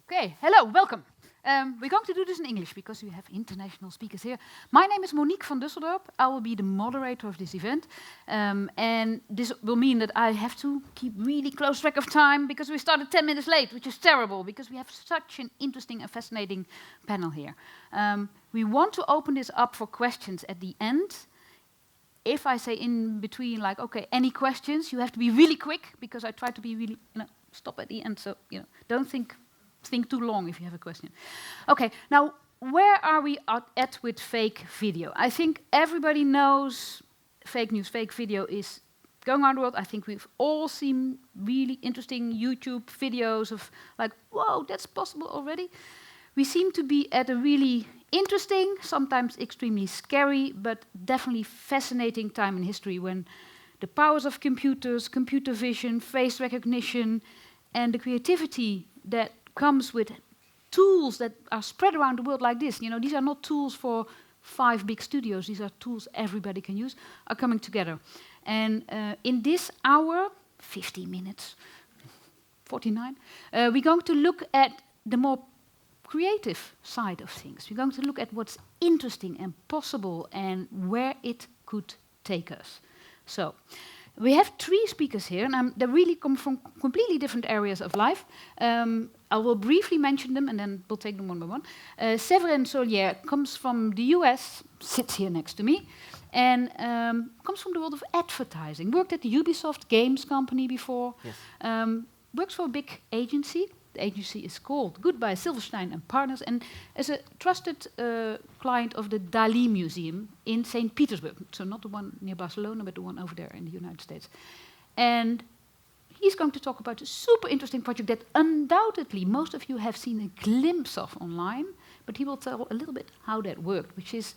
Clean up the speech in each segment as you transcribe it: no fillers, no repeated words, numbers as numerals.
Okay, hello, welcome. We're going to do this in English because we have international speakers here. My name is Monique van Dusseldorp. I will be the moderator of this event. And this will mean that I have to keep really close track of time because we started 10 minutes late, which is terrible because we have such an interesting and fascinating panel here. We want to open this up for questions at the end. If I say in between, like, okay, any questions, you have to be really quick because I try to be really, stop at the end. So, don't think too long if you have a question. Okay, now, where are we at with fake video? I think everybody knows fake news, fake video is going around the world. I think we've all seen really interesting YouTube videos of like, whoa, that's possible already. We seem to be at a really interesting, sometimes extremely scary, but definitely fascinating time in history when the powers of computers, computer vision, face recognition, and the creativity that comes with tools that are spread around the world like this. These are not tools for 5 big studios. These are tools everybody can use, are coming together. And in this hour, 50 minutes, 49, we're going to look at the more creative side of things. We're going to look at what's interesting and possible and where it could take us. So, we have 3 speakers here, and they really come from completely different areas of life. I will briefly mention them, and then we'll take them one by one. Séverine Solier comes from the US, sits here next to me, and comes from the world of advertising. Worked at the Ubisoft games company before. Yes. Works for a big agency. The agency is called Goodbye Silverstein and Partners, and is a trusted client of the Dali Museum in St. Petersburg. So not the one near Barcelona, but the one over there in the United States. And he's going to talk about a super interesting project that undoubtedly most of you have seen a glimpse of online, but he will tell a little bit how that worked, which is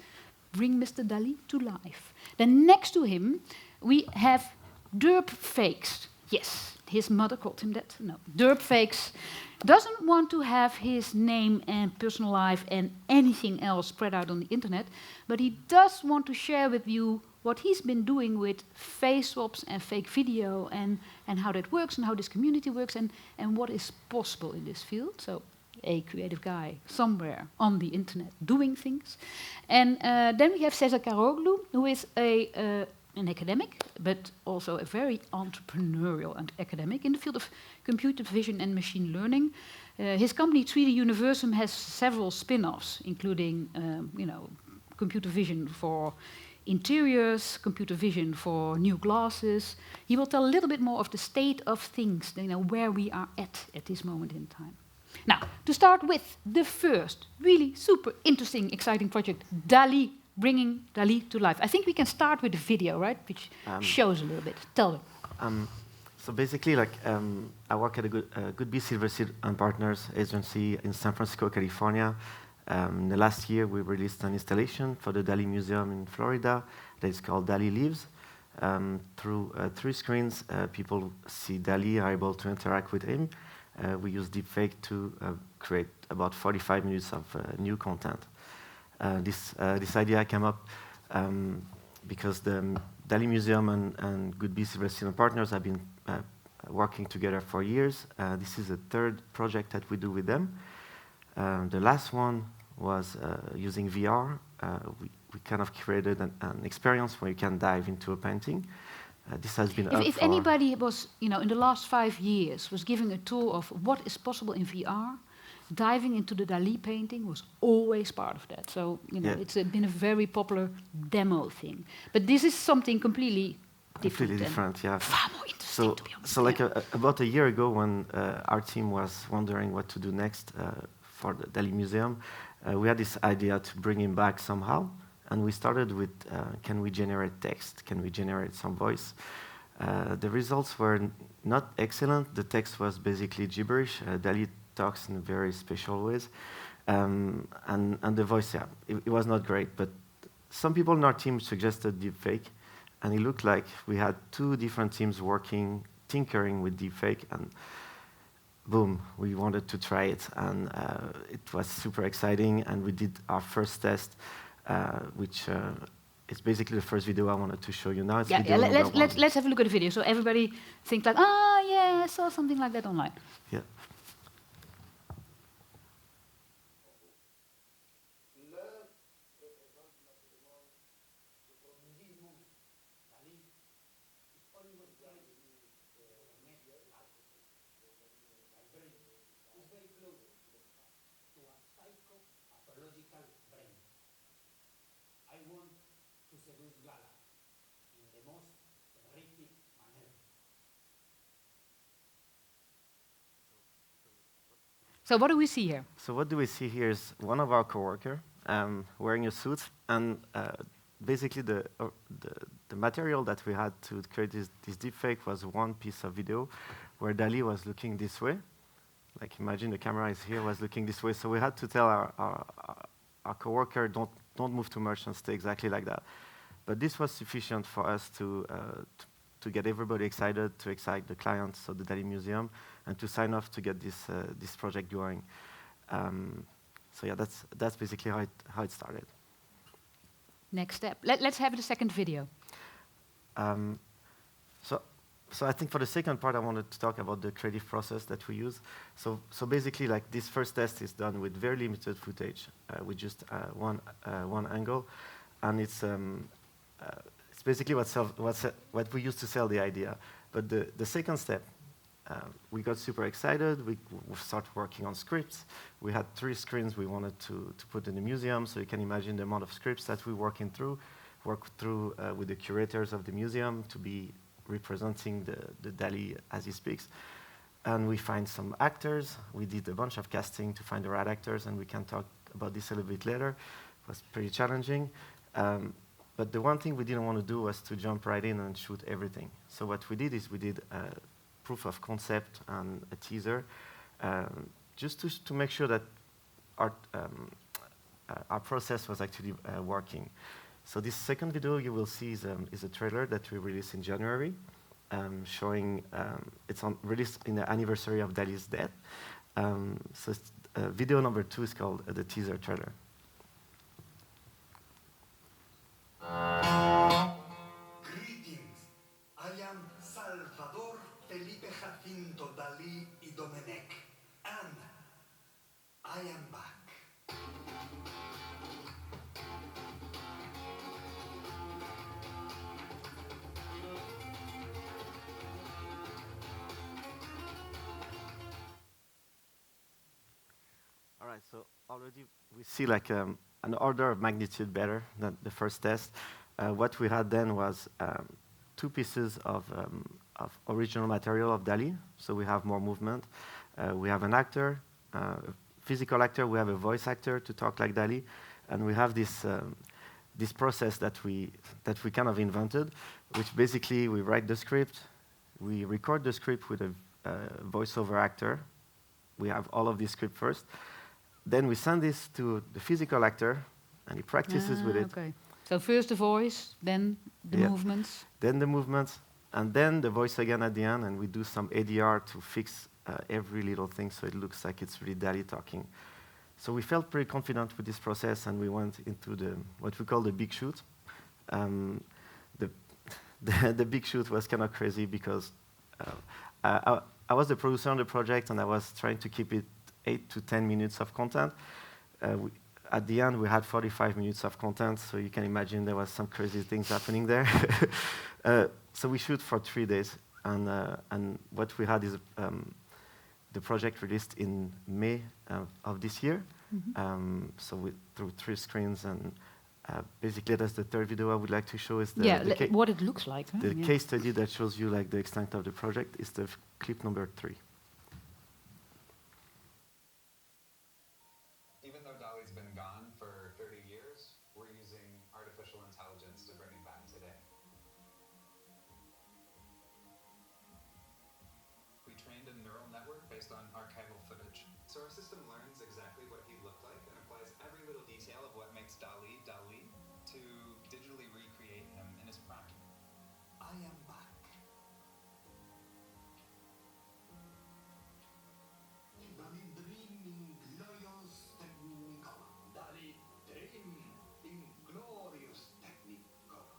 bring Mr. Dali to life. Then next to him, we have deepfakes. Yes, his mother called him that. No, deepfakes. Doesn't want to have his name and personal life and anything else spread out on the internet, but he does want to share with you what he's been doing with face swaps and fake video and how that works and how this community works and what is possible in this field. So a creative guy somewhere on the internet doing things. And then we have Cesar Caroglu, who is an academic, but also a very entrepreneurial academic in the field of computer vision and machine learning. His company, 3D Universum, has several spin-offs, including computer vision for interiors, computer vision for new glasses. He will tell a little bit more of the state of things, where we are at this moment in time. Now, to start with the first really super interesting, exciting project, Dali, bringing Dali to life. I think we can start with the video, right? Which shows a little bit. Tell them. So basically, I work at a Goodby Silverstein and Partners agency in San Francisco, California. The last year, we released an installation for the Dali Museum in Florida that is called Dali Lives. Through 3 screens, people see Dali, are able to interact with him. We use deepfake to create about 45 minutes of new content. This idea came up because the Dali Museum and Goodby Silverstein and Partners have been working together for years. This is the 3rd project that we do with them. The last one was using VR. We kind of created an experience where you can dive into a painting. This has been if anybody was, in the last 5 years, was giving a tour of what is possible in VR, diving into the Dali painting was always part of that. So, it's been a very popular demo thing. But this is something completely different. Yeah. Far more interesting, to be honest. So about a year ago, when our team was wondering what to do next for the Dali Museum, we had this idea to bring him back somehow. And we started with, can we generate text? Can we generate some voice? The results were not excellent. The text was basically gibberish. Dali talks in very special ways. And the voice, it was not great. But some people in our team suggested deepfake. And it looked like we had 2 different teams working, tinkering with deepfake. And boom, we wanted to try it. And it was super exciting. And we did our first test, which is basically the first video I wanted to show you now. Let's have a look at the video. So everybody thinks like, yeah, I saw something like that online. Yeah. So what do we see here? So what do we see here is one of our coworker wearing a suit, and basically the material that we had to create this deepfake was one piece of video where Dali was looking this way. Like imagine the camera is here, was looking this way. So we had to tell our coworker, don't move too much and stay exactly like that. But this was sufficient for us to get everybody excited, to excite the clients of the Dali Museum, and to sign off to get this project going. So yeah, that's basically how it started. Next step. Let's have the second video. So I think for the second part, I wanted to talk about the creative process that we use. So basically, like this first test is done with very limited footage, with just one angle, and it's basically what we use to sell the idea. But the second step, we got super excited. We started working on scripts. We had 3 screens we wanted to put in the museum, so you can imagine the amount of scripts that we work through with the curators of the museum to be representing the Dali as he speaks. And we find some actors. We did a bunch of casting to find the right actors, and we can talk about this a little bit later. It was pretty challenging. But the one thing we didn't want to do was to jump right in and shoot everything. So what we did is we did a proof of concept and a teaser, just to make sure that our process was actually working. So this second video you will see is a trailer that we released in January, showing it's released in the anniversary of Dali's death. So video number 2 is called the teaser trailer. Greetings. I am Salvador Felipe Jacinto Dalí y Domenech, and I am back. All right, so already we see like an order of magnitude better than the first test. What we had then was 2 pieces of original material of Dali, so we have more movement. We have an actor, physical actor, we have a voice actor to talk like Dali, and we have this process that we kind of invented, which basically we write the script, we record the script with a voiceover actor. We have all of this script first. Then we send this to the physical actor, and he practices with it. Okay. So first the voice, then the movements. Then the movements, and then the voice again at the end, and we do some ADR to fix every little thing so it looks like it's really Dali talking. So we felt pretty confident with this process, and we went into what we call the big shoot. The big shoot was kind of crazy because I was the producer on the project, and I was trying to keep it 8 to 10 minutes of content. At the end, we had 45 minutes of content, so you can imagine there was some crazy things happening there. So we shoot for 3 days, and what we had is the project released in May of this year. So through 3 screens, and basically that's the third video I would like to show is what it looks like. Huh? The case study that shows you like the extent of the project is the clip number 3. Even though Dali's been gone for 30 years, we're using artificial intelligence to bring it back today. We trained a neural network based on archival footage. So our system learns exactly what he looked like and applies every little detail of what makes Dali Dali to digitally recreate him in his prime. I am back. Dali dreaming glorious technicolor. Dali dream in glorious technicolor.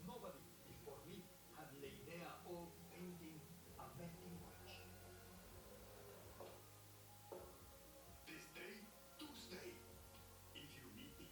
Nobody before me had the idea of painting a vending watch. This day, Tuesday, if you meet the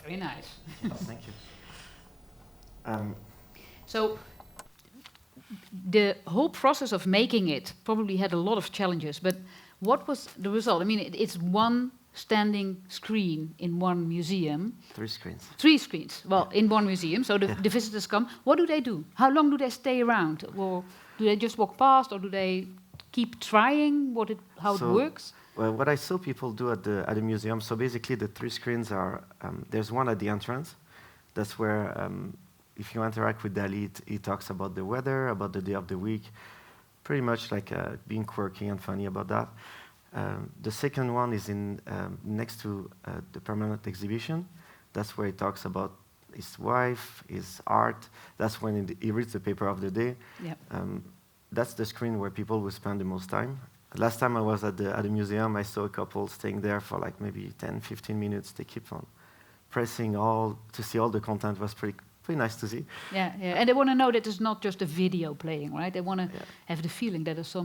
Very nice. Thank you. So the whole process of making it probably had a lot of challenges, but what was the result? I mean, it's one standing screen in one museum. 3 screens. 3 screens, well, in one museum, so the visitors come. What do they do? How long do they stay around? Or do they just walk past, or do they keep trying how it works? Well, what I saw people do at the museum, so basically the 3 screens are, there's one at the entrance. That's where, if you interact with DALL-E, he talks about the weather, about the day of the week, pretty much like being quirky and funny about that. The second one is in next to the permanent exhibition. That's where he talks about his wife, his art. That's when he reads the paper of the day. Yep. That's the screen where people will spend the most time. Last time I was at the museum, I saw a couple staying there for like maybe 10, 15 minutes. They keep on pressing to see all the content. Was pretty nice to see. Yeah, and they want to know that it's not just a video playing, right? They want to have the feeling that there's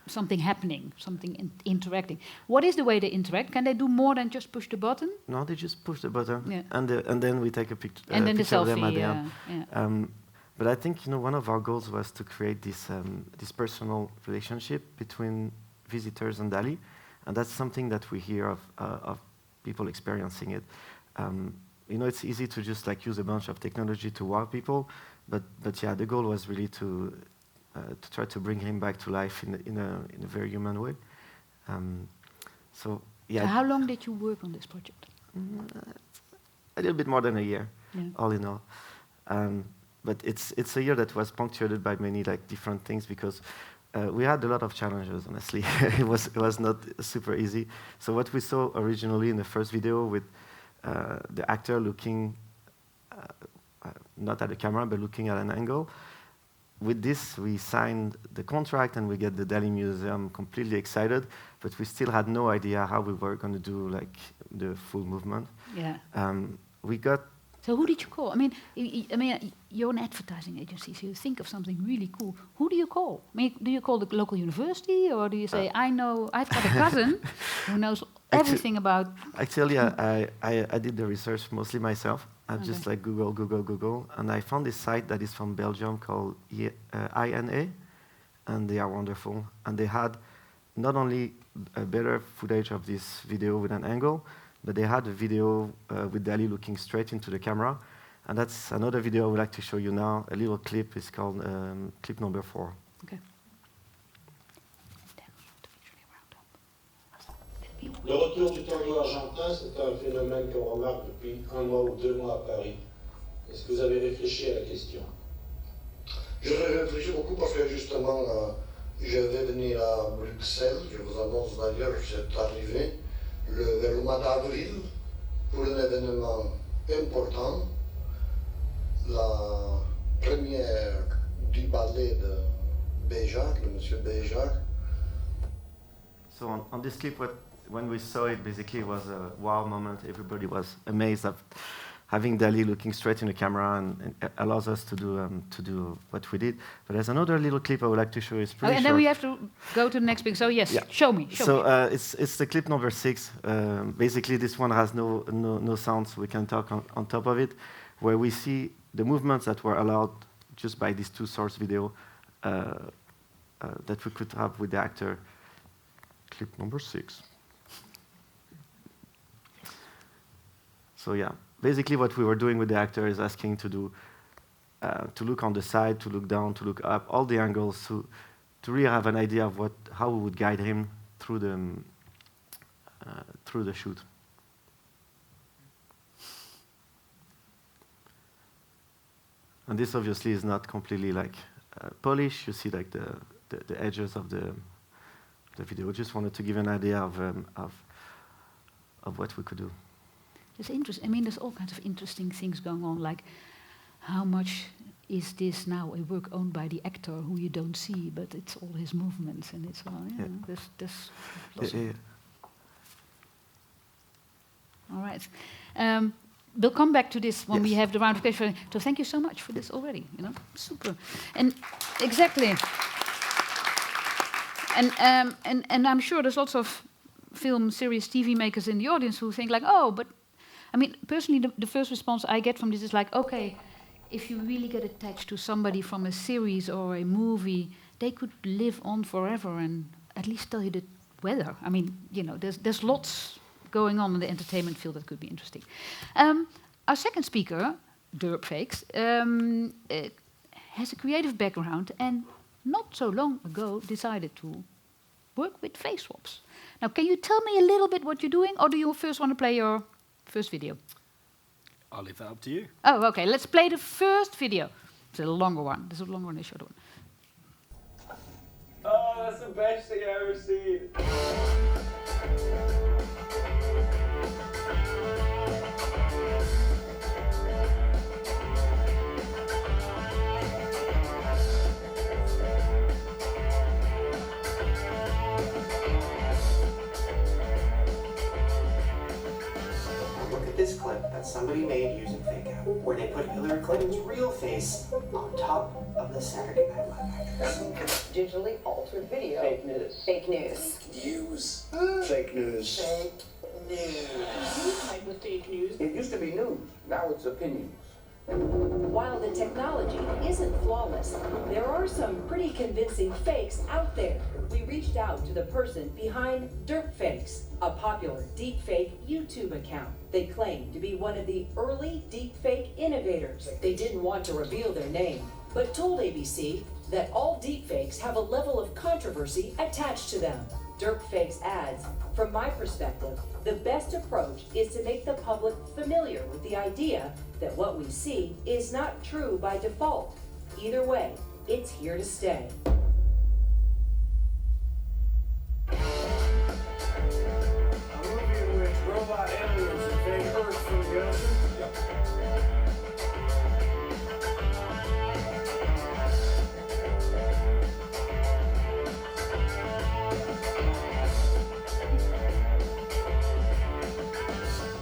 something happening, something interacting. What is the way they interact? Can they do more than just push the button? No, they just push the button, and then we take a picture. And then picture the of them at selfie. the end. But I think one of our goals was to create this personal relationship between visitors and DALL-E, and that's something that we hear of people experiencing it. It's easy to just like use a bunch of technology to wow people, but yeah, the goal was really to try to bring him back to life in a very human way. So how long did you work on this project? A little bit more than a year, all in all. But it's a year that was punctuated by many like different things because we had a lot of challenges. Honestly, it was not super easy. So what we saw originally in the first video with the actor looking not at the camera but looking at an angle. With this, we signed the contract and we get the DALL-E Museum completely excited, but we still had no idea how we were going to do like the full movement. Yeah. We got. So who did you call? I mean, you're an advertising agency, so you think of something really cool. Who do you call? I mean, do you call the local university, or do you say, I've got a cousin who knows everything about... Actually, I did the research mostly myself. I just like Google, and I found this site that is from Belgium called INA, and they are wonderful. And they had not only a better footage of this video with an angle, but they had a video with DALL-E looking straight into the camera. And that's another video I would like to show you now. A little clip is called clip number 4. Okay. Le retour du tango argentin, c'est un phénomène qu'on remarque depuis 1 mois ou 2 mois à Paris. Est-ce que vous avez réfléchi à la question? Je réfléchis beaucoup parce que justement, je vais venir à Bruxelles. Je vous annonce d'ailleurs que c'est arrivé vers le mois d'avril pour un événement important, la première du ballet de Béjac, le monsieur Béjac. So on this clip, when we saw it, basically it was a wow moment. Everybody was amazed at having DALL-E looking straight in the camera, and it allows us to do what we did. But there's another little clip I would like to show you. It's pretty and short. then we have to go to the next thing. So yes, show me. It's the clip number 6. Basically, this one has no sounds. We can talk on top of it, where we see the movements that were allowed just by these 2 source video that we could have with the actor. Clip number 6. So yeah, basically what we were doing with the actor is asking to look on the side, to look down, to look up, all the angles, to really have an idea of how we would guide him through the shoot. And this obviously is not completely like polished. You see like the edges of the video. Just wanted to give an idea of what we could do. It's interesting. I mean, there's all kinds of interesting things going on, like how much is this now a work owned by the actor who you don't see, but it's all his movements, and it's all, there's lots of... All right. We'll come back to this when we have the round of questions. So thank you so much for this already. Super. And exactly. And I'm sure there's lots of film, series, TV makers in the audience who think like, oh, but I mean, personally, the first response I get from this is like, okay, if you really get attached to somebody from a series or a movie, they could live on forever and at least tell you the weather. I mean, you know, there's lots going on in the entertainment field that could be interesting. Our second speaker, deepfakes, has a creative background and not so long ago decided to work with face swaps. Now, can you tell me a little bit what you're doing, or do you first want to play your first video? I'll leave that up to you. Oh, okay. Let's play the first video. It's a longer one. This is a longer one, a shorter one. Oh, that's the best thing I've ever seen. Look at this clip that somebody made using Fake Out, where they put Hillary Clinton's real face on top of the Saturday Night Live actress. Digitally altered video. Fake news. Fake news. News. Fake news. Fake news. Type of fake news. It used to be news, now it's opinions. While the technology isn't flawless, there are some pretty convincing fakes out there. We reached out to the person behind Deepfakes, a popular deepfake YouTube account. They claim to be one of the early deepfake innovators. They didn't want to reveal their name, but told ABC that all deepfakes have a level of controversy attached to them. Deepfakes adds, from my perspective, the best approach is to make the public familiar with the idea that what we see is not true by default. Either way, it's here to stay. A movie in which robot aliens invade Earth from the ocean? Yep.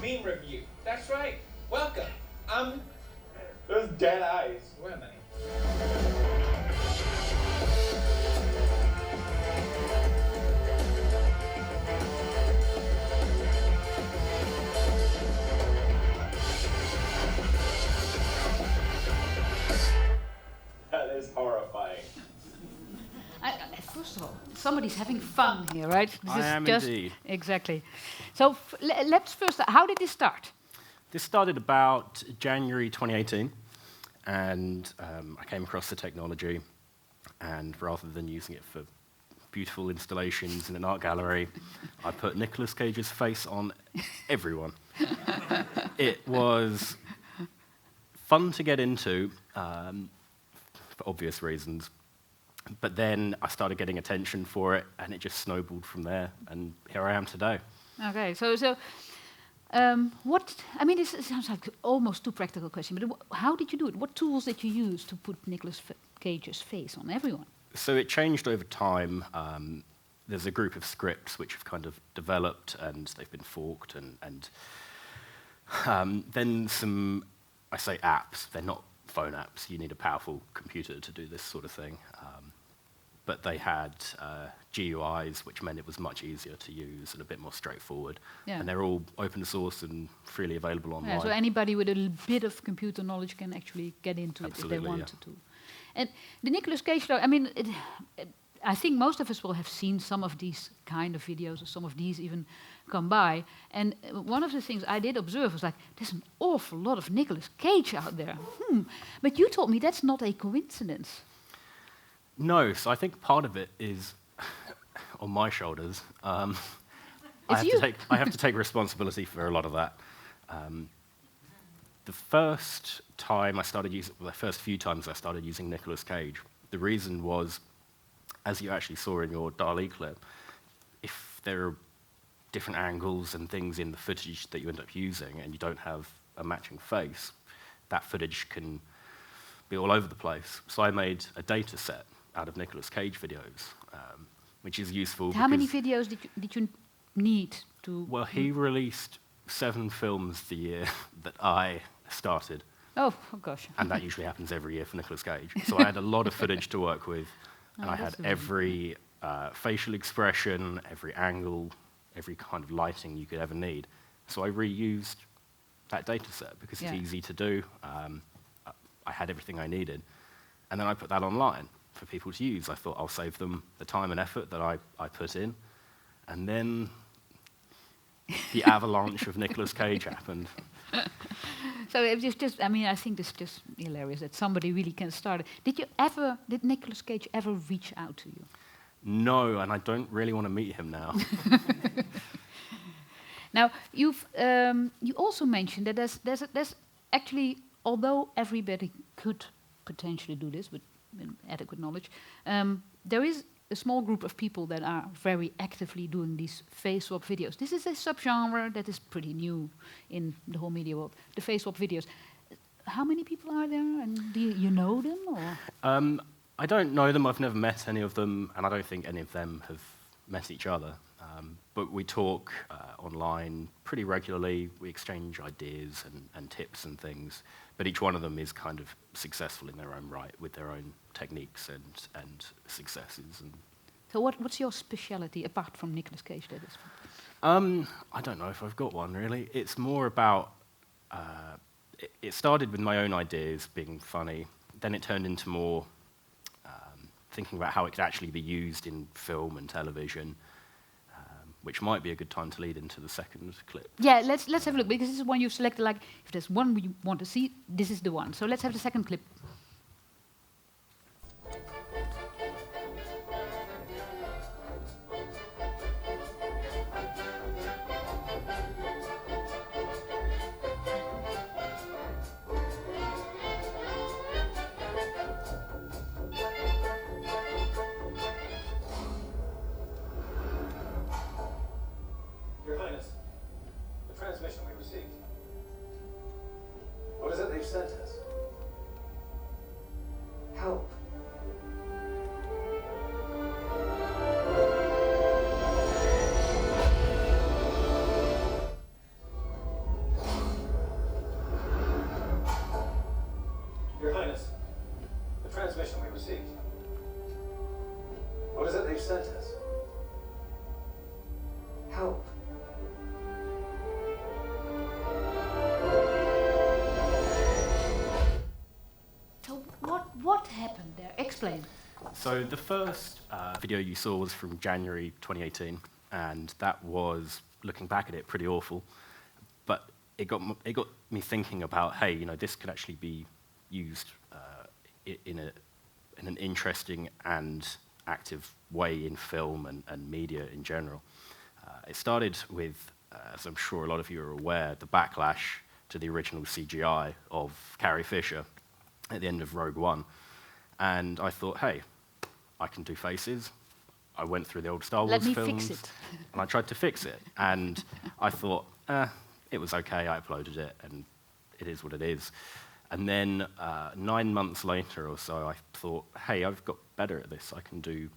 Meme review. That's right. Welcome. Those dead eyes. Where am I? That is horrifying. First of all, somebody's having fun here, right? This I is am just indeed. Exactly. So let's first. How did this start? This started about January 2018, and I came across the technology, and rather than using it for beautiful installations in an art gallery, I put Nicolas Cage's face on everyone. It was fun to get into, for obvious reasons, but then I started getting attention for it, and it just snowballed from there, and here I am today. Okay, so what? I mean, this sounds like almost too practical a question, but how did you do it? What tools did you use to put Nicolas Cage's face on everyone? So it changed over time. There's a group of scripts which have kind of developed, and they've been forked, and then some, I say apps, they're not phone apps. You need a powerful computer to do this sort of thing. But they had GUIs, which meant it was much easier to use and a bit more straightforward. Yeah. And they're all open source and freely available online. Yeah, so anybody with a bit of computer knowledge can actually get into Absolutely, it if they yeah. wanted to. And the Nicolas Cage show, I mean, I think most of us will have seen some of these kind of videos, or some of these even come by. And one of the things I did observe was like, there's an awful lot of Nicolas Cage out there. But you told me that's not a coincidence. No, so I think part of it is on my shoulders. I have to take responsibility for a lot of that. The first few times I started using Nicolas Cage, the reason was, as you actually saw in your DALL-E clip, if there are different angles and things in the footage that you end up using and you don't have a matching face, that footage can be all over the place. So I made a data set out of Nicolas Cage videos, which is useful. How many videos did you need to? Well, he released 7 films the year that I started. Oh gosh. And that usually happens every year for Nicolas Cage. So I had a lot of footage to work with, and I had every facial expression, every angle, every kind of lighting you could ever need. So I reused that data set because it's easy to do. I had everything I needed. And then I put that online for people to use. I thought I'll save them the time and effort that I put in. And then the avalanche of Nicolas Cage happened. So it was just, I mean, I think this is just hilarious that somebody really can start it. Did Nicolas Cage ever reach out to you? No, and I don't really want to meet him now. Now, you also mentioned that there's actually, although everybody could potentially do this with adequate knowledge, there is a small group of people that are very actively doing these face swap videos. This is a subgenre that is pretty new in the whole media world, the face swap videos. How many people are there, and do you know them? Or? I don't know them, I've never met any of them, and I don't think any of them have met each other. But we talk online pretty regularly, we exchange ideas and tips and things, but each one of them is kind of successful in their own right, with their own techniques and successes. And so what's your speciality, apart from Nicolas Cage, that is? I don't know if I've got one, really. It's more about, it started with my own ideas being funny, then it turned into more thinking about how it could actually be used in film and television, which might be a good time to lead into the second clip. Yeah, let's have a look, because this is one you've selected, like, if there's one you want to see, this is the one. So let's have the second clip. Help. Your Highness, the transmission we received. What is it they've sent us? Help. So what happened there? Explain. So the first video you saw was from January 2018, and that was, looking back at it, pretty awful. But it got me thinking about, hey, you know, this could actually be used in an interesting and active way in film and media in general. It started with, as I'm sure a lot of you are aware, the backlash to the original CGI of Carrie Fisher at the end of Rogue One. And I thought, hey, I can do faces. I went through the old Star Wars films. Let me fix it. And I tried to fix it. And I thought, it was okay, I uploaded it, and it is what it is. And then 9 months later or so, I thought, hey, I've got better at this. I can do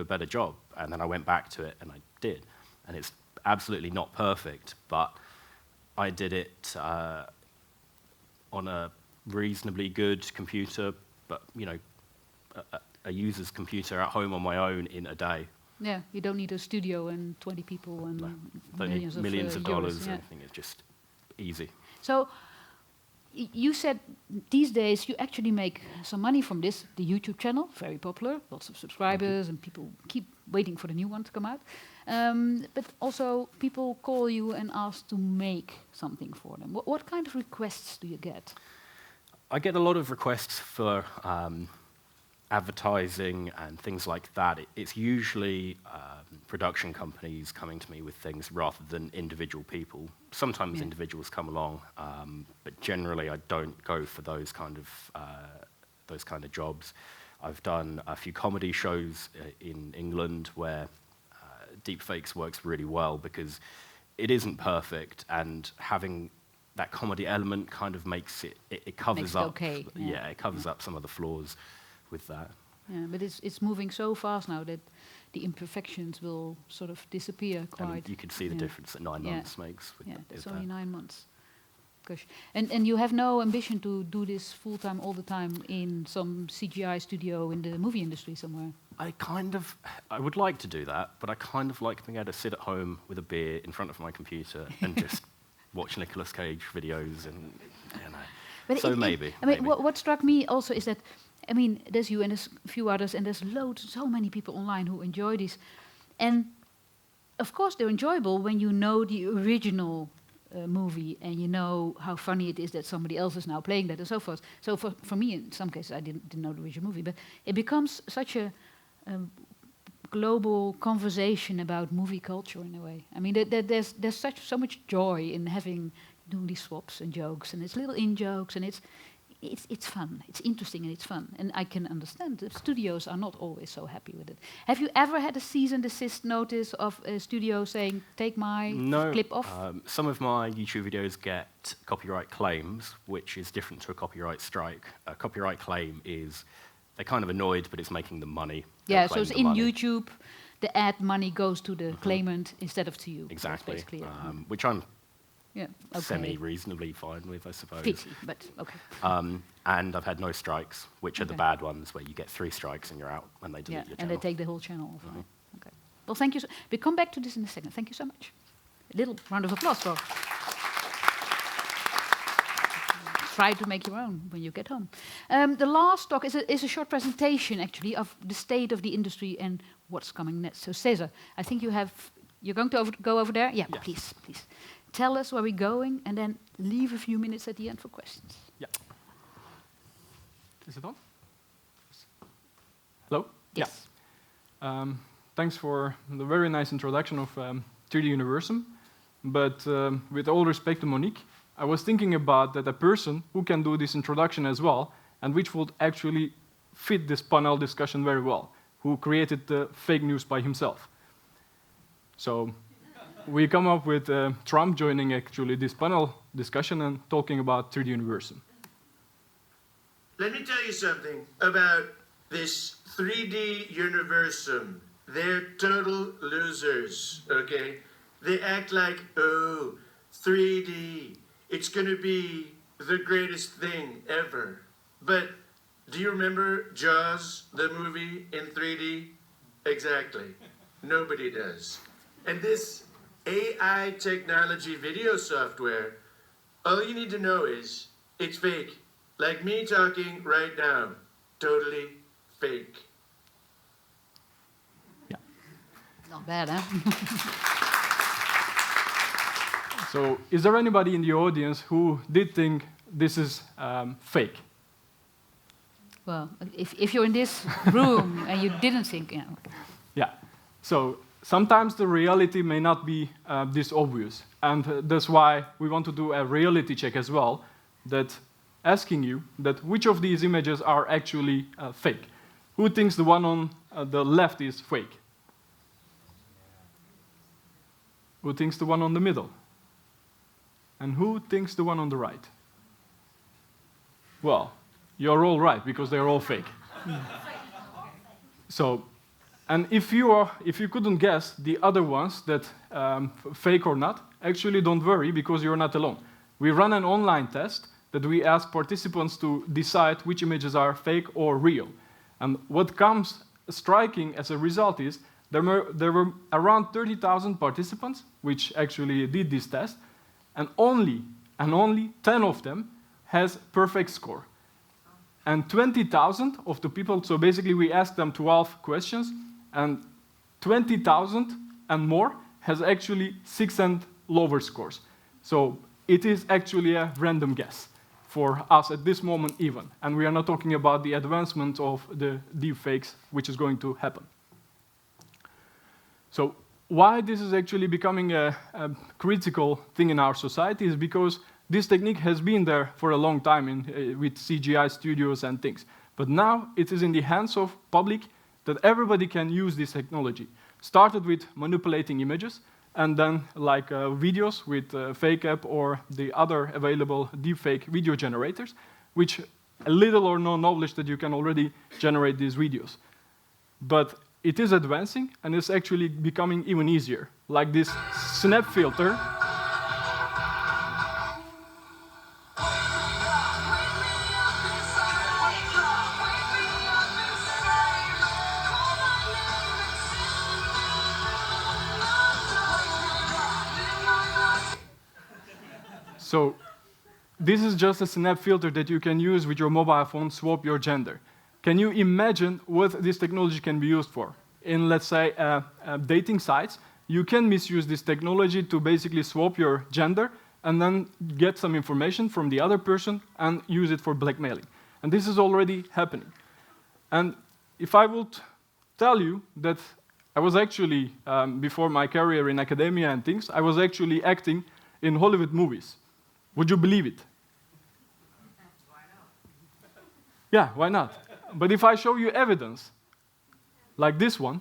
a better job. And then I went back to it, and I did. And it's absolutely not perfect, but I did it on a reasonably good computer, but, you know, a user's computer at home on my own in a day. Yeah, you don't need a studio and 20 people and millions of dollars. Euros, yeah. Anything. It's just easy. So you said these days you actually make some money from this. The YouTube channel, very popular, lots of subscribers, and people keep waiting for the new one to come out. But also people call you and ask to make something for them. What kind of requests do you get? I get a lot of requests for advertising and things like that. It's usually production companies coming to me with things rather than individual people. Sometimes individuals come along, but generally I don't go for those kind of jobs. I've done a few comedy shows in England where deepfakes works really well because it isn't perfect, and having that comedy element kind of makes it covers up. Okay. Yeah, it covers up some of the flaws with that. Yeah, but it's moving so fast now that the imperfections will sort of disappear quite. And you can see the difference that 9 months makes. Yeah, that's only 9 months. Gosh. And you have no ambition to do this full time all the time in some CGI studio in the movie industry somewhere? I would like to do that, but I kind of like being able to sit at home with a beer in front of my computer and just watch Nicolas Cage videos and, you know. But So maybe. I mean, maybe. what struck me also is that, I mean, there's you and there's a few others, and there's so many people online who enjoy this. And of course, they're enjoyable when you know the original movie and you know how funny it is that somebody else is now playing that and so forth. So for me, in some cases, I didn't know the original movie, but it becomes such a global conversation about movie culture in a way. I mean, there's so much joy in doing these swaps and jokes, and it's little in-jokes, and it's fun. It's interesting and it's fun. And I can understand the studios are not always so happy with it. Have you ever had a cease and desist notice of a studio saying, take my clip off? Some of my YouTube videos get copyright claims, which is different to a copyright strike. A copyright claim is, they're kind of annoyed, but it's making them money. Yeah, so it's in YouTube, the ad money goes to the claimant instead of to you. Exactly. That's basically it. Which I'm okay. semi-reasonably fine with, I suppose. Pity, but okay. And I've had no strikes, which are the bad ones, where you get 3 strikes and you're out when they delete your channel. And they take the whole channel off. Okay. Well, thank you. We come back to this in a second. Thank you so much. A little round of applause for. Try to make your own when you get home. The last talk is a short presentation, actually, of the state of the industry and what's coming next. So, Cesar, I think you're going to go over there? Yeah, yes. Please. Tell us where we're going, and then leave a few minutes at the end for questions. Yeah. Is it on? Hello? Yes. Yeah. Thanks for the very nice introduction of 3D Universum. But with all respect to Monique, I was thinking about that a person who can do this introduction as well, and which would actually fit this panel discussion very well, who created the fake news by himself. So we come up with Trump joining actually this panel discussion and talking about 3D Universum. Let me tell you something about this 3D Universum. They're total losers, okay? They act like, oh, 3D, it's gonna be the greatest thing ever. But do you remember Jaws, the movie in 3D? Exactly. Nobody does. And this AI technology video software, all you need to know is it's fake. Like me talking right now. Totally fake. Yeah. Not bad, huh? So, is there anybody in the audience who did think this is fake? Well, if you're in this room and you didn't think, yeah. Yeah. So, sometimes the reality may not be this obvious. And that's why we want to do a reality check as well, that asking you that which of these images are actually fake. Who thinks the one on the left is fake? Who thinks the one on the middle? And who thinks the one on the right? Well, you're all right, because they're all fake. So, and if you couldn't guess the other ones that fake or not, actually don't worry, because you're not alone. We run an online test that we ask participants to decide which images are fake or real. And what comes striking as a result is there were around 30,000 participants which actually did this test, and only 10 of them has perfect score. And 20,000 of the people, so basically we asked them 12 questions, and 20,000 and more has actually 6 and lower scores. So it is actually a random guess for us at this moment even. And we are not talking about the advancement of the deepfakes, which is going to happen. So why this is actually becoming a critical thing in our society is because this technique has been there for a long time with CGI studios and things. But now it is in the hands of public that everybody can use this technology. Started with manipulating images, and then like videos with Fake App or the other available deepfake video generators, which a little or no knowledge that you can already generate these videos. But it is advancing, and it's actually becoming even easier. Like this snap filter. So this is just a snap filter that you can use with your mobile phone, swap your gender. Can you imagine what this technology can be used for? In, let's say, dating sites, you can misuse this technology to basically swap your gender and then get some information from the other person and use it for blackmailing. And this is already happening. And if I would tell you that I was actually, before my career in academia and things, I was actually acting in Hollywood movies. Would you believe it? Why not? Yeah, why not? But if I show you evidence, like this one,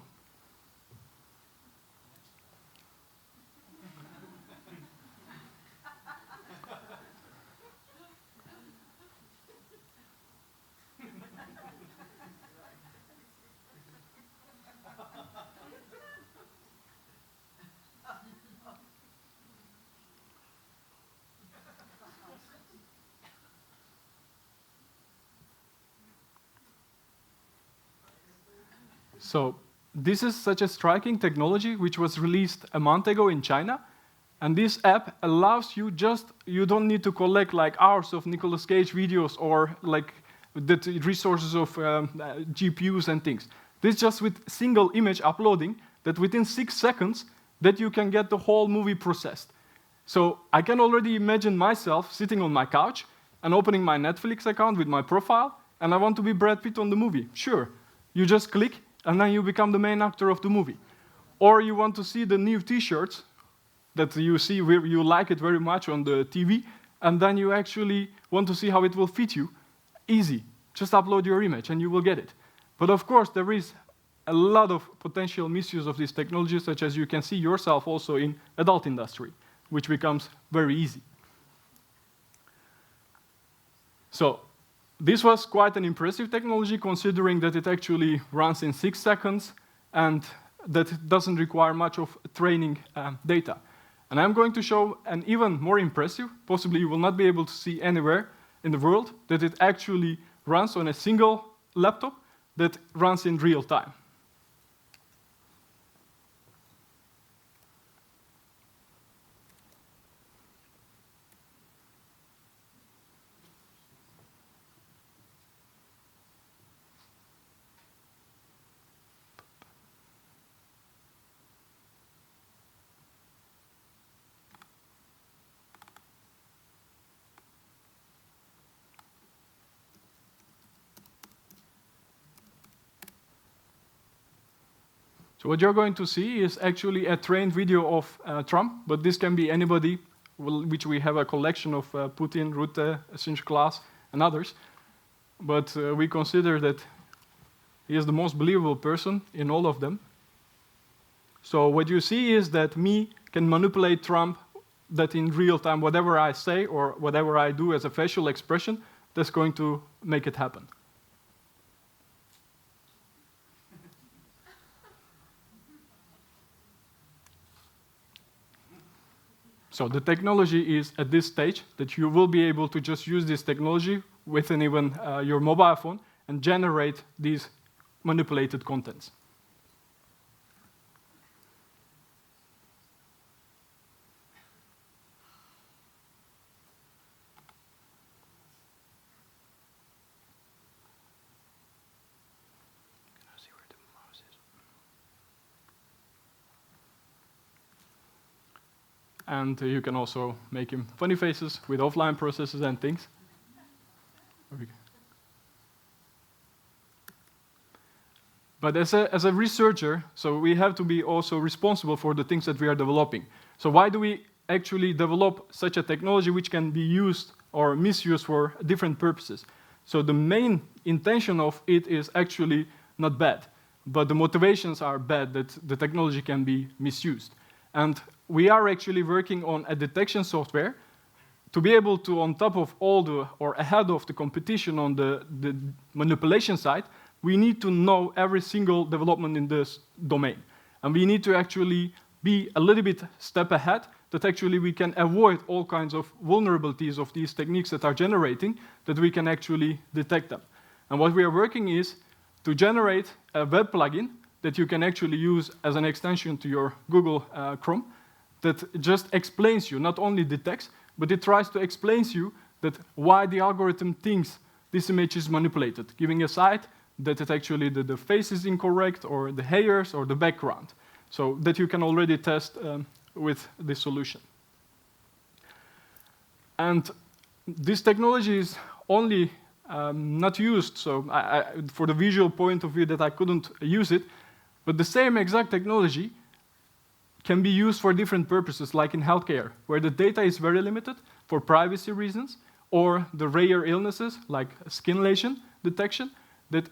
so this is such a striking technology which was released a month ago in China. And this app allows you you don't need to collect like hours of Nicolas Cage videos or like the resources of GPUs and things. This just with single image uploading that within 6 seconds that you can get the whole movie processed. So I can already imagine myself sitting on my couch and opening my Netflix account with my profile and I want to be Brad Pitt on the movie. Sure, you just click and then you become the main actor of the movie. Or you want to see the new t-shirts that you see where you like it very much on the TV, and then you actually want to see how it will fit you. Easy. Just upload your image and you will get it. But of course, there is a lot of potential misuse of this technology, such as you can see yourself also in adult industry, which becomes very easy. So this was quite an impressive technology, considering that it actually runs in 6 seconds and that it doesn't require much of training data. And I'm going to show an even more impressive, possibly you will not be able to see anywhere in the world, that it actually runs on a single laptop that runs in real time. So what you're going to see is actually a trained video of Trump, but this can be anybody, which we have a collection of Putin, Rutte, Sinterklaas, and others. But we consider that he is the most believable person in all of them. So what you see is that me can manipulate Trump, that in real time, whatever I say or whatever I do as a facial expression, that's going to make it happen. So the technology is at this stage that you will be able to just use this technology within even your mobile phone and generate these manipulated contents. And you can also make him funny faces with offline processes and things. But as a researcher, so we have to be also responsible for the things that we are developing. So why do we actually develop such a technology which can be used or misused for different purposes? So the main intention of it is actually not bad, but the motivations are bad, that the technology can be misused. And we are actually working on a detection software to be able to, on top of all the, or ahead of the competition on the manipulation side, we need to know every single development in this domain. And we need to actually be a little bit step ahead, that actually we can avoid all kinds of vulnerabilities of these techniques that are generating, that we can actually detect them. And what we are working is to generate a web plugin that you can actually use as an extension to your Google Chrome that just explains you, not only detects, but it tries to explain to you that why the algorithm thinks this image is manipulated, giving a side that it actually the face is incorrect, or the hairs, or the background, so that you can already test with this solution. And this technology is only not used, so for the visual point of view that I couldn't use it, but the same exact technology can be used for different purposes, like in healthcare, where the data is very limited for privacy reasons, or the rare illnesses, like skin lesion detection, that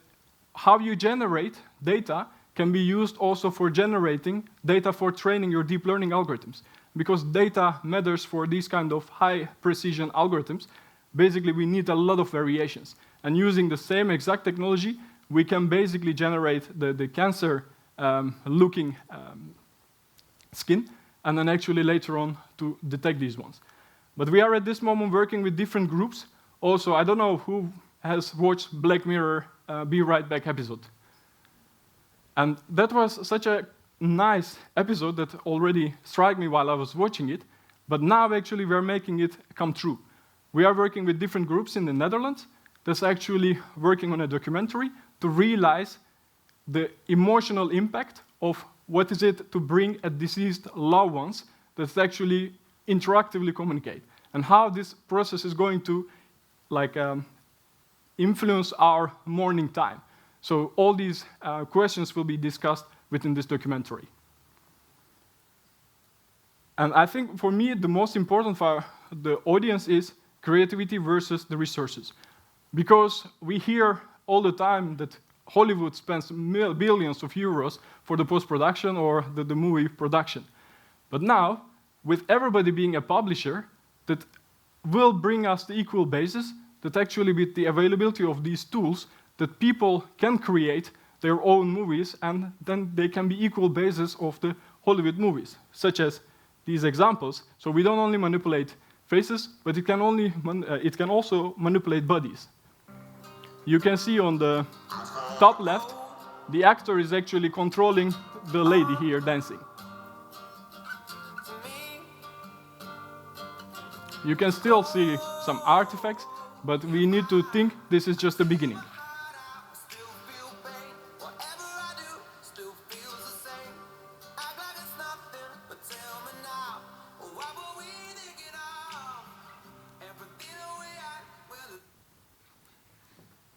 how you generate data can be used also for generating data for training your deep learning algorithms. Because data matters for these kind of high precision algorithms, basically we need a lot of variations. And using the same exact technology, we can basically generate the cancer looking skin, and then actually later on to detect these ones. But we are at this moment working with different groups. Also, I don't know who has watched Black Mirror Be Right Back episode. And that was such a nice episode that already struck me while I was watching it, but now actually we're making it come true. We are working with different groups in the Netherlands that's actually working on a documentary to realize the emotional impact of what is it to bring a deceased loved ones that actually interactively communicate, and how this process is going to influence our mourning time. So all these questions will be discussed within this documentary. And I think for me, the most important for the audience is creativity versus the resources. Because we hear all the time that Hollywood spends billions of euros for the post-production or the movie production. But now, with everybody being a publisher, that will bring us the equal basis, that actually with the availability of these tools, that people can create their own movies, and then they can be equal basis of the Hollywood movies, such as these examples. So we don't only manipulate faces, but it can also manipulate bodies. You can see on the top left, the actor is actually controlling the lady here dancing. You can still see some artifacts, but we need to think this is just the beginning.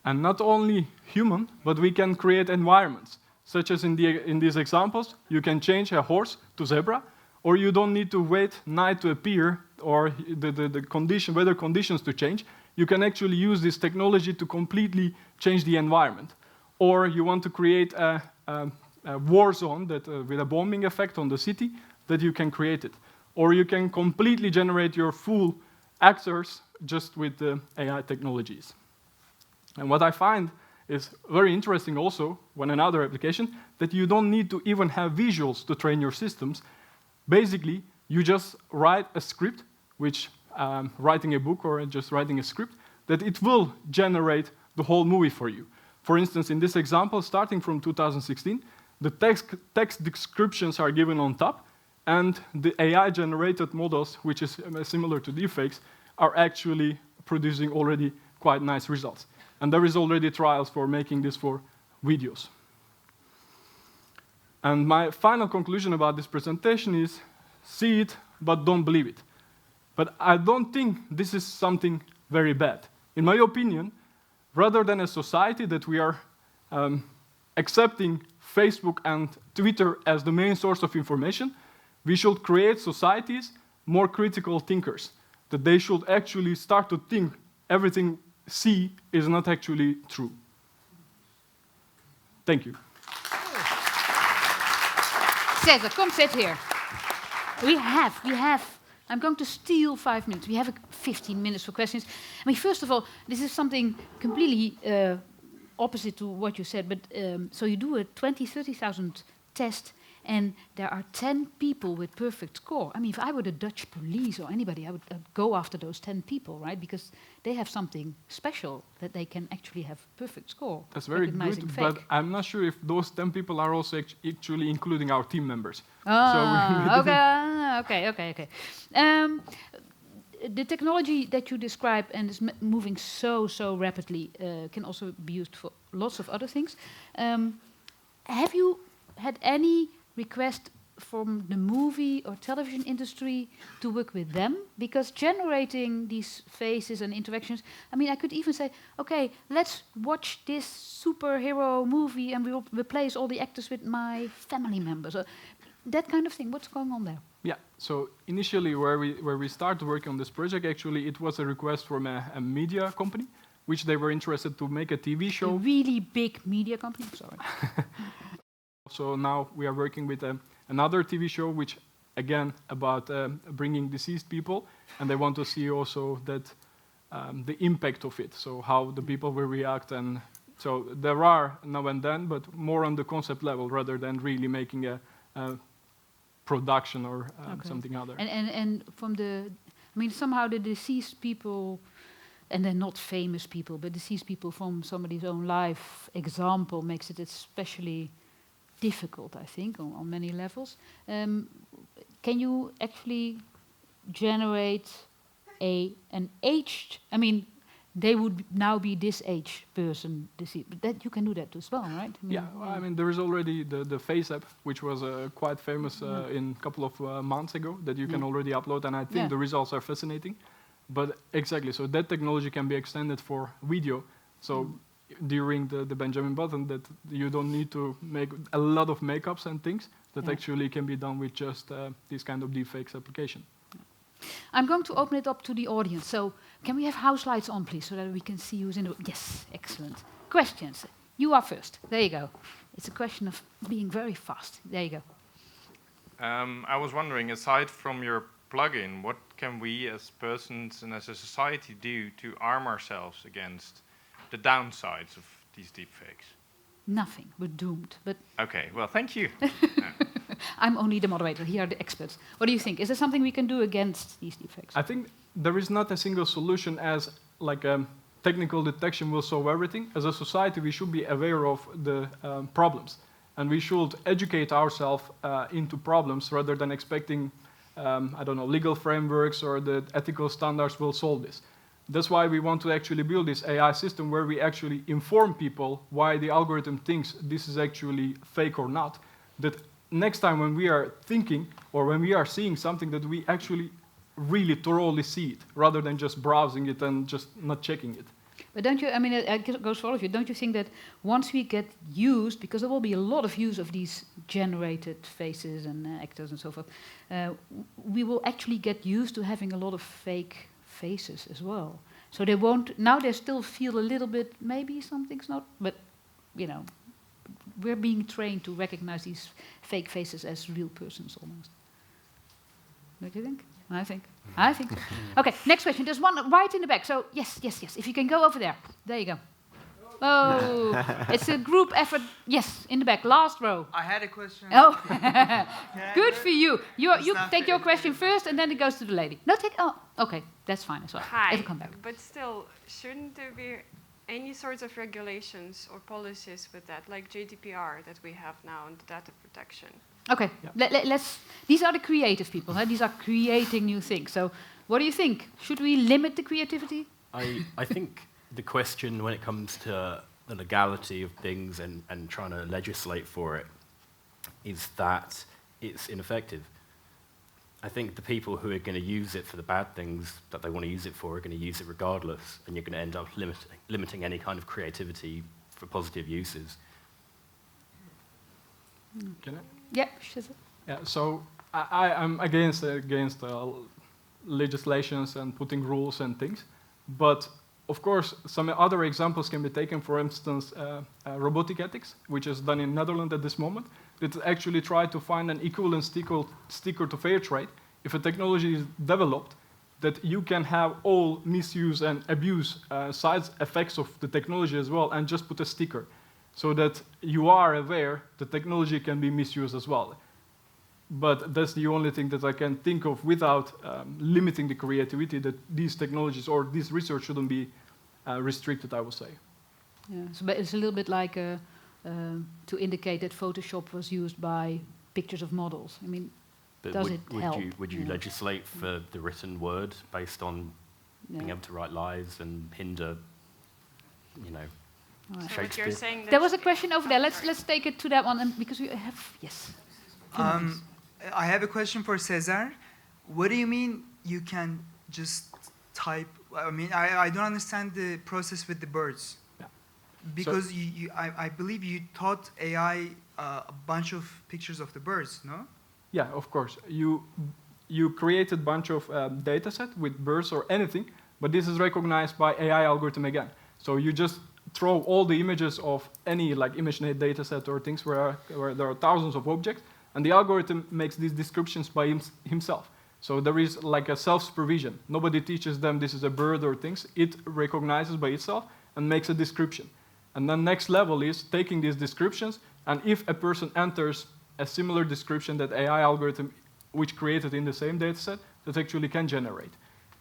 And not only human, but we can create environments, such as in these examples, you can change a horse to zebra, or you don't need to wait night to appear, or the weather conditions to change. You can actually use this technology to completely change the environment. Or you want to create a war zone that, with a bombing effect on the city, that you can create it. Or you can completely generate your full actors just with the AI technologies. And what I find is very interesting also, when another application, that you don't need to even have visuals to train your systems. Basically, you just write a script, which writing a book or just writing a script, that it will generate the whole movie for you. For instance, in this example, starting from 2016, the text descriptions are given on top, and the AI-generated models, which is similar to deepfakes, are actually producing already quite nice results. And there is already trials for making this for videos. And my final conclusion about this presentation is, see it, but don't believe it. But I don't think this is something very bad. In my opinion, rather than a society that we are accepting Facebook and Twitter as the main source of information, we should create societies more critical thinkers, that they should actually start to think everything see is not actually true. Thank you. Cesar, come sit here. We have, I'm going to steal 5 minutes. We have 15 minutes for questions. I mean, first of all, this is something completely opposite to what you said, but so you do a 30,000 test, and there are 10 people with perfect score. I mean, if I were the Dutch police or anybody, I would go after those 10 people, right? Because they have something special that they can actually have perfect score. That's very good, fake. but I'm not sure if those 10 people are also actually including our team members. Okay. the technology that you describe and is moving so rapidly can also be used for lots of other things. Have you had any request from the movie or television industry to work with them? Because generating these faces and interactions, I mean, I could even say, okay, let's watch this superhero movie and we'll replace all the actors with my family members. That kind of thing. What's going on there? Yeah, so initially where we started working on this project, actually it was a request from a media company, which they were interested to make a TV show. A really big media company, sorry. So now we are working with another TV show, which again about bringing deceased people, and they want to see also that the impact of it, so how the people will react, and so there are now and then, but more on the concept level rather than really making a production or something other. And from the, I mean, somehow the deceased people, and they're not famous people, but deceased people from somebody's own life example makes it especially difficult, I think, on many levels. Can you actually generate an aged, I mean, they would now be this age person, but that you can do that as well, right? I mean, I mean, there is already the Face app, which was quite famous in a couple of months ago, that you can already upload, and I think the results are fascinating. But exactly, so that technology can be extended for video. So during the Benjamin Button, that you don't need to make a lot of makeups and things, that actually can be done with just this kind of deepfakes application. I'm going to open it up to the audience. So can we have house lights on, please, so that we can see who's in the room? Yes, excellent. Questions? You are first. There you go. It's a question of being very fast. There you go. I was wondering, aside from your plugin, what can we as persons and as a society do to arm ourselves against the downsides of these deepfakes? Nothing. We're doomed. But okay, well, thank you. I'm only the moderator. Here are the experts. What do you think? Is there something we can do against these deepfakes? I think there is not a single solution as like technical detection will solve everything. As a society, we should be aware of the problems. And we should educate ourselves into problems rather than expecting, I don't know, legal frameworks or the ethical standards will solve this. That's why we want to actually build this AI system where we actually inform people why the algorithm thinks this is actually fake or not. That next time when we are thinking or when we are seeing something, that we actually really thoroughly see it rather than just browsing it and just not checking it. But don't you, I mean, it goes for all of you, don't you think that once we get used, because there will be a lot of use of these generated faces and actors and so forth, we will actually get used to having a lot of fake faces as well. So they won't, now they still feel a little bit, maybe something's not, but, you know, we're being trained to recognize these fake faces as real persons almost. Don't you think? I think. Okay, next question. There's one right in the back. So, yes. If you can go over there. There you go. Oh, it's a group effort. Yes, in the back, last row. I had a question. Oh, good for you. You take your question first, and then it goes to the lady. No, take. Oh, okay, that's fine as well. Hi. It'll come back. But still, shouldn't there be any sorts of regulations or policies with that, like GDPR that we have now on the data protection? Okay, let's. These are the creative people. Huh? These are creating new things. So, what do you think? Should we limit the creativity? I think the question when it comes to the legality of things and trying to legislate for it is that it's ineffective. I think the people who are going to use it for the bad things that they want to use it for are going to use it regardless, and you're going to end up limiting any kind of creativity for positive uses. Can I? Yeah, so I'm against legislations and putting rules and things, but of course some other examples can be taken. For instance, robotic ethics, which is done in Netherlands at this moment. It actually try to find an equivalent sticker to fair trade. If a technology is developed, that you can have all misuse and abuse side effects of the technology as well, and just put a sticker, so that you are aware the technology can be misused as well. But that's the only thing that I can think of without limiting the creativity, that these technologies or this research shouldn't be restricted, I would say. Yeah, so but it's a little bit like to indicate that Photoshop was used by pictures of models. I mean, But does it help? Would you legislate for the written word based on being able to write lies and hinder, Right. So what you're saying that There was a question over there. Let's take it to that one, and because we have I have a question for Cesar. What do you mean you can just type? I mean, I don't understand the process with the birds. Yeah. Because I believe you taught AI a bunch of pictures of the birds, no? Yeah, of course. You created a bunch of data set with birds or anything, but this is recognized by AI algorithm again. So you just throw all the images of any like ImageNet data set or things where there are thousands of objects, and the algorithm makes these descriptions by himself. So there is like a self-supervision. Nobody teaches them this is a bird or things. It recognizes by itself and makes a description. And then next level is taking these descriptions, and if a person enters a similar description that AI algorithm which created in the same data set, that actually can generate.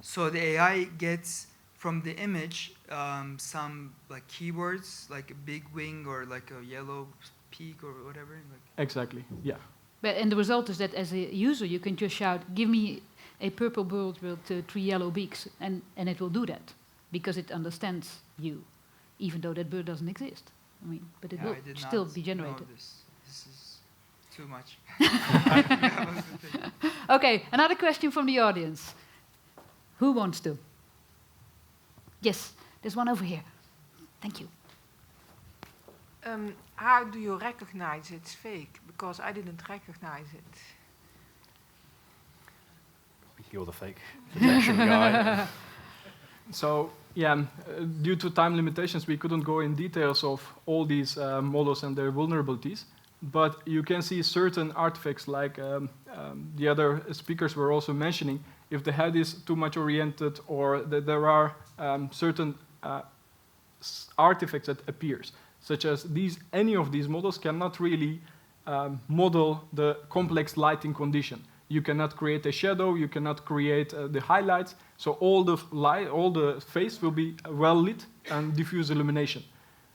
So the AI gets from the image some like keywords, like a big wing or like a yellow peak or whatever. Like. Exactly, yeah. And the result is that as a user, you can just shout, give me a purple bird with 3 yellow beaks, and it will do that, because it understands you, even though that bird doesn't exist. I mean, but it will still be generated. This is too much. Okay, another question from the audience. Who wants to? Yes, there's one over here. Thank you. How do you recognize it's fake? Because I didn't recognize it. You're the fake detection guy. So, yeah, due to time limitations, we couldn't go in details of all these models and their vulnerabilities. But you can see certain artifacts, like the other speakers were also mentioning, if the head is too much oriented, or that there are certain artifacts that appears, such as any of these models cannot really model the complex lighting condition. You cannot create a shadow, you cannot create the highlights, so all the face will be well lit and diffuse illumination.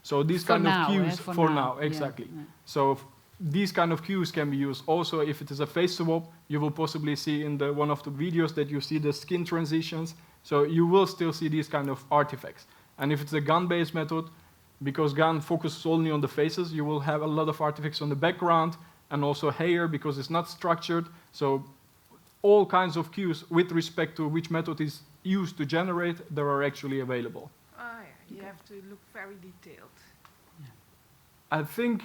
So these kind of cues for now, exactly. Yeah. So these kind of cues can be used. Also, if it is a face swap, you will possibly see in one of the videos that you see the skin transitions. So you will still see these kind of artifacts. And if it's a GAN-based method, because GAN focuses only on the faces, you will have a lot of artifacts on the background, and also hair, because it's not structured. So all kinds of cues with respect to which method is used to generate, there are actually available. Ah, yeah. You have to look very detailed. I think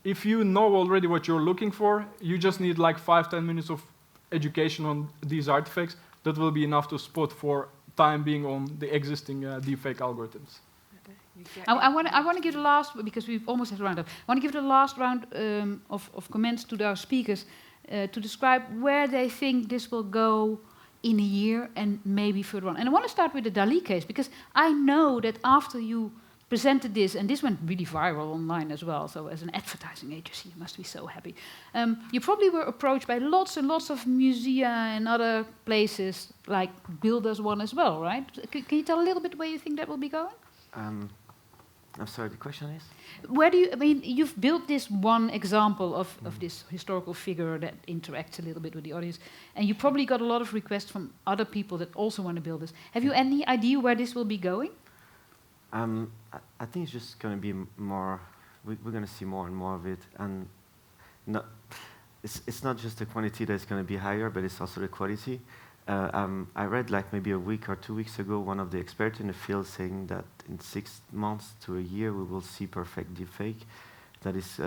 if you know already what you're looking for, you just need like 5-10 minutes of education on these artifacts. That will be enough to spot for time being on the existing deepfake algorithms. I want to give the last, because we've almost had a round up. I want to give the last round of comments to our speakers to describe where they think this will go in a year and maybe further on. And I want to start with the DALL-E case, because I know that after you presented this, and this went really viral online as well, so as an advertising agency, you must be so happy. You probably were approached by lots and lots of musea and other places, like builders one as well, right? Can you tell a little bit where you think that will be going? I'm sorry, the question is? Where do you, I mean, you've built this one example of this historical figure that interacts a little bit with the audience, and you probably got a lot of requests from other people that also want to build this. Have you any idea where this will be going? I think it's just going to be more, we're going to see more and more of it, and it's not just the quantity that's going to be higher, but it's also the quality. I read like maybe a week or 2 weeks ago one of the experts in the field saying that in 6 months to a year we will see perfect deepfake. That is,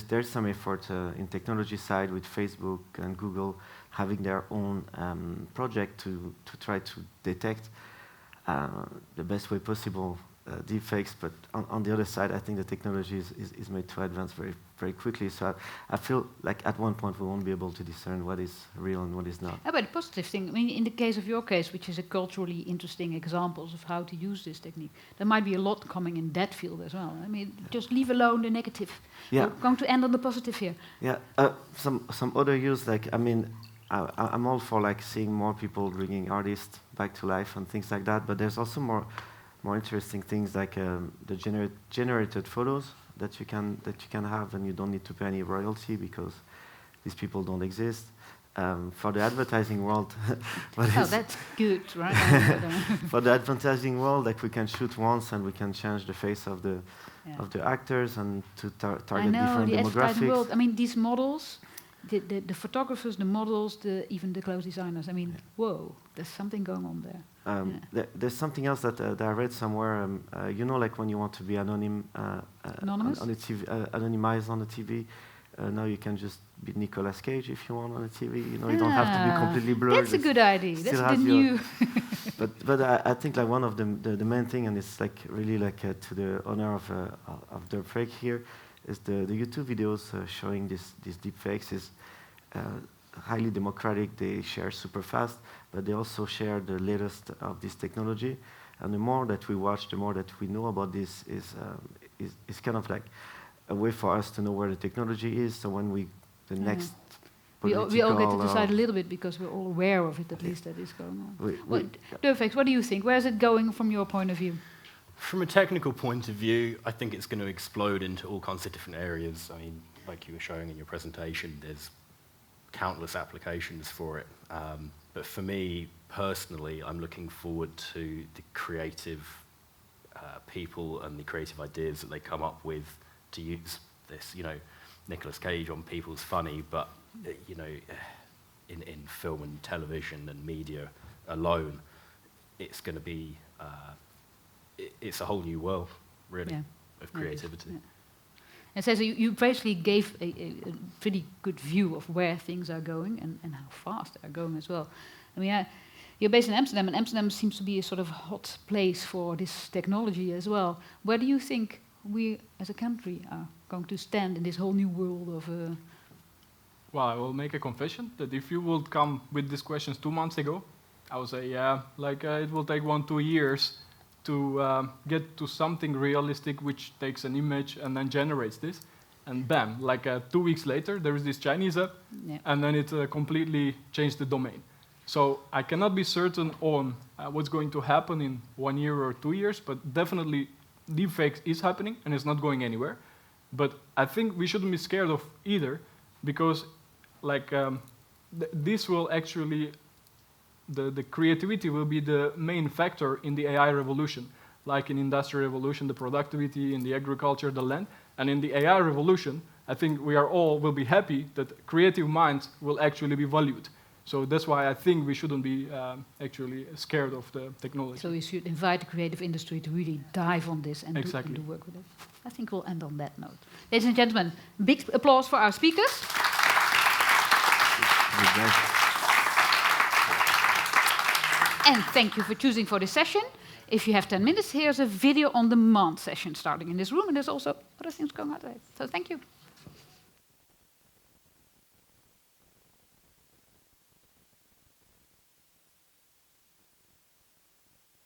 there's some effort in technology side with Facebook and Google having their own project to try to detect the best way possible deepfakes, but on the other side, I think the technology is made to advance very, very quickly. So I feel like at one point we won't be able to discern what is real and what is not. But the positive thing, I mean, in the case of your case, which is a culturally interesting examples of how to use this technique, there might be a lot coming in that field as well. I mean, just leave alone the negative. Yeah. We're going to end on the positive here. Yeah. Some other use, like I'm all for like seeing more people bringing artists back to life and things like that. But there's also more interesting things like the generated photos that you can have, and you don't need to pay any royalty because these people don't exist. For the advertising world, that's good, right? For the advertising world, like we can shoot once and we can change the face of the actors and to target different the advertising world. demographics. I mean, these models, the photographers, the models, even the clothes designers. I mean, whoa, there's something going on there. There's something else that I read somewhere. You know, like when you want to be anonymous on the TV, anonymized on the TV. Now you can just be Nicolas Cage if you want on the TV. You know, you don't have to be completely blurred. That's a good idea. That's the new. but I think like one of the main thing, and it's like really like to the honor of deepfake here, is the YouTube videos showing these deepfakes is highly democratic. They share super fast, but they also share the latest of this technology. And the more that we watch, the more that we know about this is kind of like a way for us to know where the technology is. So when next we all get to decide a little bit because we're all aware of it, at least that is going on. Deepfakes, what do you think? Where is it going from your point of view? From a technical point of view, I think it's going to explode into all kinds of different areas. I mean, like you were showing in your presentation, there's countless applications for it. But for me, personally, I'm looking forward to the creative people and the creative ideas that they come up with to use this. You know, Nicolas Cage on people's funny, but you know, in film and television and media alone, it's going to be it's a whole new world, really, of creativity. And so you basically gave a pretty good view of where things are going and how fast they are going as well. I mean, you're based in Amsterdam, and Amsterdam seems to be a sort of hot place for this technology as well. Where do you think we, as a country, are going to stand in this whole new world of... Well, I will make a confession that if you would come with these questions 2 months ago, I would say, yeah, like it will take 1-2 years to get to something realistic which takes an image and then generates this. And bam, like 2 weeks later, there is this Chinese app, and then it completely changed the domain. So I cannot be certain on what's going to happen in 1 year or 2 years, but definitely deepfake is happening and it's not going anywhere. But I think we shouldn't be scared of either, because like this will actually, the creativity will be the main factor in the AI revolution. Like in industrial revolution, the productivity, in the agriculture, the land. And in the AI revolution, I think we are all will be happy that creative minds will actually be valued. So that's why I think we shouldn't be actually scared of the technology. So we should invite the creative industry to really dive on this and do work with it. I think we'll end on that note. Ladies and gentlemen, big applause for our speakers. And thank you for choosing for this session. If you have 10 minutes, here's a video on demand session starting in this room, and there's also other things going on today. So thank you.